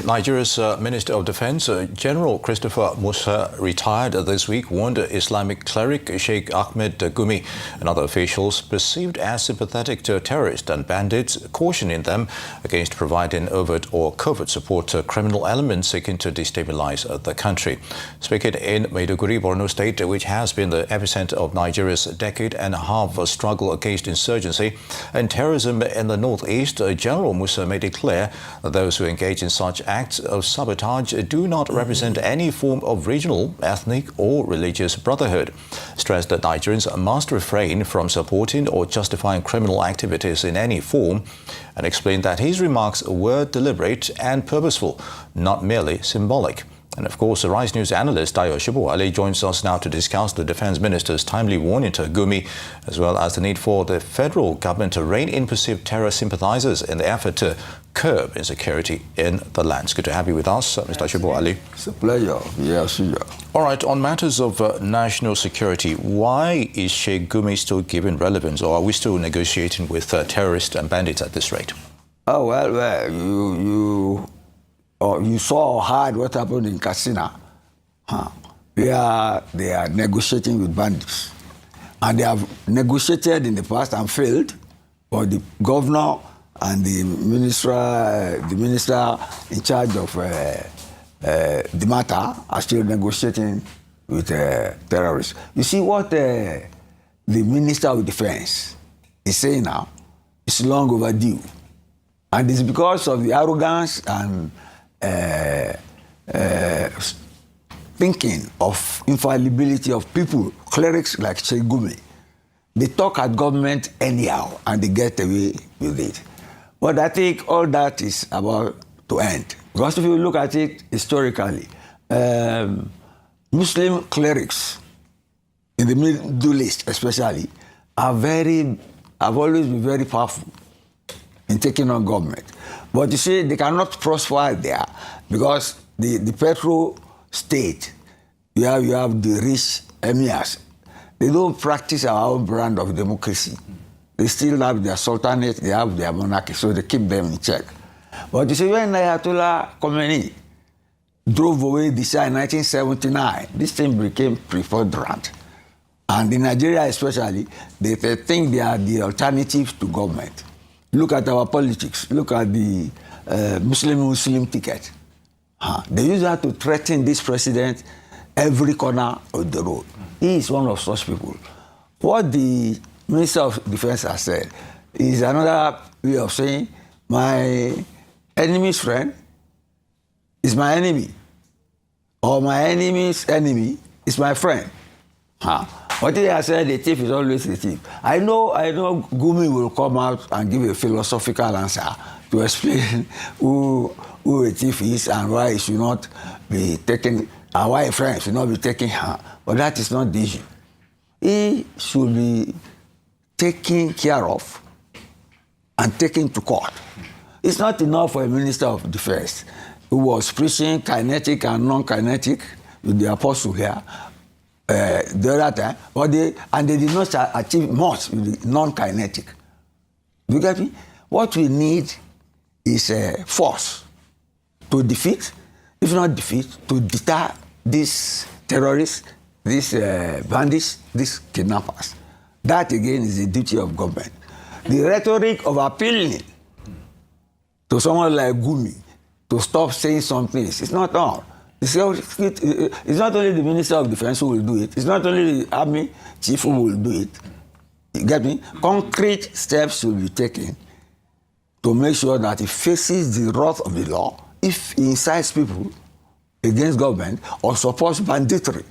Nigeria's Minister of Defense, General Christopher Musa, retired this week, warned Islamic cleric Sheikh Gumi and other officials perceived as sympathetic to terrorists and bandits, cautioning them against providing overt or covert support to criminal elements seeking to destabilize the country. Speaking in Maiduguri, Borno State, which has been the epicenter of Nigeria's decade-and-a-half struggle against insurgency and terrorism in the northeast, General Musa made it clear that those who engage in such acts of sabotage do not represent any form of regional, ethnic or religious brotherhood. Stressed that Nigerians must refrain from supporting or justifying criminal activities in any form, and explained that his remarks were deliberate and purposeful, not merely symbolic. And of course, the Rise News analyst Dayo Shibuwale joins us now to discuss the Defense Minister's timely warning to Gumi, as well as the need for the federal government to rein in perceived terror sympathizers in the effort to curb insecurity in the lands. Good to have you with us, Mr. Shibuwale. It's a pleasure. Yes, yeah. All right, on matters of national security, why is Sheikh Gumi still given relevance, or are we still negotiating with terrorists and bandits at this rate? Oh, well, you saw or heard what happened in Katsina. They are negotiating with bandits. And they have negotiated in the past and failed, but the governor and the minister in charge of the matter are still negotiating with terrorists. You see what the Minister of Defense is saying now is long overdue. And it's because of the arrogance and thinking of infallibility of people, clerics like Sheikh Gumi. They talk at government anyhow and they get away with it. But I think all that is about to end. Because if you look at it historically, Muslim clerics in the Middle East especially have always been very powerful in taking on government. But you see, they cannot prosper there because the petro state, you have the rich emirs. They don't practice our own brand of democracy. They still have their sultanate, they have their monarchy, so they keep them in check. But you see, when Ayatollah Khomeini drove away the Shah in 1979, this thing became preponderant. And in Nigeria especially, they think they are the alternative to government. Look at our politics. Look at the Muslim ticket. They use that to threaten this president every corner of the road. He is one of such people. What the Minister of Defense has said is another way of saying my enemy's friend is my enemy, or my enemy's enemy is my friend. What he has said, the thief is always the thief. I know Gumi will come out and give a philosophical answer to explain who a thief is and why he should not be taken, and why a friend should not be taken. But that is not the issue. He should be taken care of and taken to court. It's not enough for a Minister of Defense who was preaching kinetic and non-kinetic with the apostle here the other time, but they did not achieve much with the non-kinetic. Do you get me? What we need is force to defeat, if not defeat, to deter these terrorists, these bandits, these kidnappers. That again is the duty of government. The rhetoric of appealing to someone like Gumi to stop saying some things, it's not all. It's not only the Minister of Defense who will do it. It's not only the Army Chief who will do it. You get me? Concrete steps will be taken to make sure that he faces the wrath of the law if he incites people against government or supports banditry.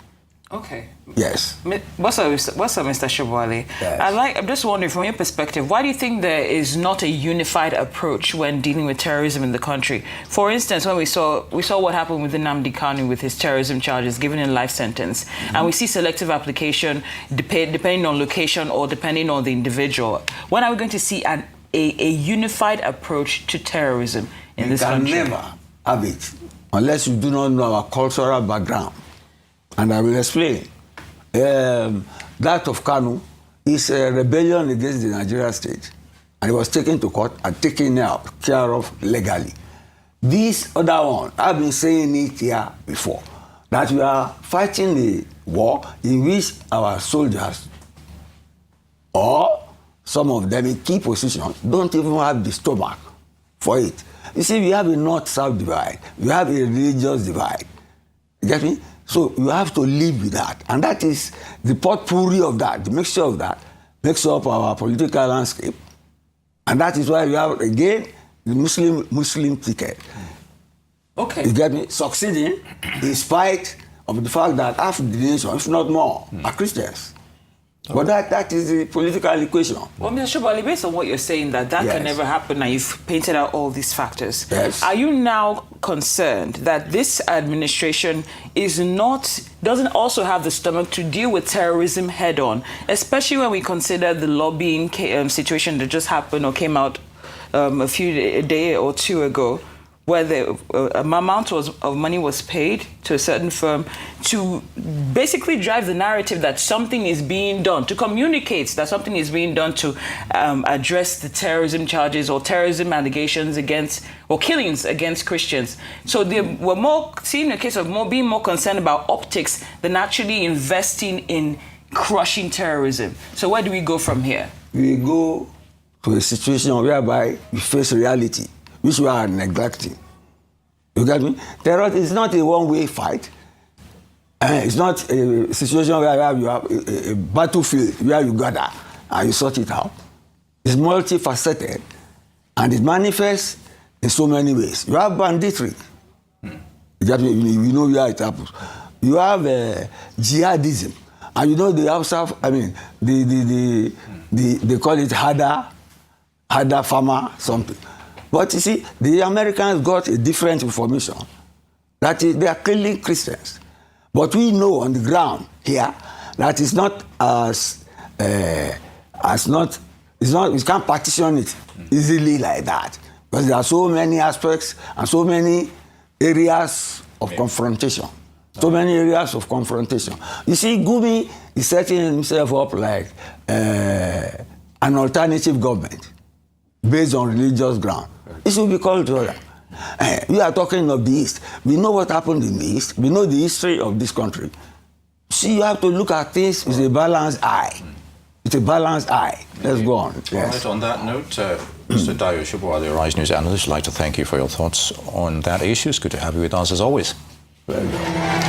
Okay. Yes. What's up, Mr. Shibuwale? Yes. I'm just wondering, from your perspective, why do you think there is not a unified approach when dealing with terrorism in the country? For instance, when we saw what happened with Nnamdi Kanu with his terrorism charges, given a life sentence, and we see selective application depending on location or depending on the individual. When are we going to see a unified approach to terrorism in this country? You can never have it unless you do not know our cultural background. And I will explain. That of Kanu is a rebellion against the Nigerian state. And it was taken to court and taken care of legally. This other one, I've been saying it here before, that we are fighting the war in which our soldiers, or some of them in key positions, don't even have the stomach for it. You see, we have a north-south divide. We have a religious divide. You get me? So you have to live with that. And that is the potpourri of that, the mixture of that, makes up our political landscape. And that is why we have, again, the Muslim ticket. Okay. You get me? Succeeding in spite of the fact that half the nation, if not more, are Christians. But that is the political equation. Well, Mr. Shobali, based on what you're saying, that Yes. can never happen, and you've painted out all these factors. Yes. Are you now concerned that this administration doesn't also have the stomach to deal with terrorism head-on, especially when we consider the lobbying situation that just happened or came out a day or two ago, where the amount of money was paid to a certain firm to basically drive the narrative that something is being done, to communicate that something is being done to address the terrorism charges or terrorism allegations against, or killings against Christians. So they were more seeing a case of being more concerned about optics than actually investing in crushing terrorism. So where do we go from here? We go to a situation whereby we face reality, which we are neglecting. You get me? Terror is not a one-way fight. It's not a situation where you have a battlefield where you gather and you sort it out. It's multifaceted and it manifests in so many ways. You have banditry. You get me? You know where it happens. You have jihadism. And you know they call it harder farmer something. But you see, the Americans got a different information. That is, they are killing Christians. But we know on the ground here that it's not we can't partition it easily like that. Because there are so many aspects and so many areas of confrontation. So many areas of confrontation. You see, Gumi is setting himself up like an alternative government based on religious ground. It should be called to order. We are talking of the East. We know what happened in the East. We know the history of this country. See, you have to look at things with a balanced eye. It's a balanced eye. Let's go on. Yes. All right, on that note, Mr. Dayo Shobali, Rise News analyst, I'd like to thank you for your thoughts on that issue. It's good to have you with us as always. Well done.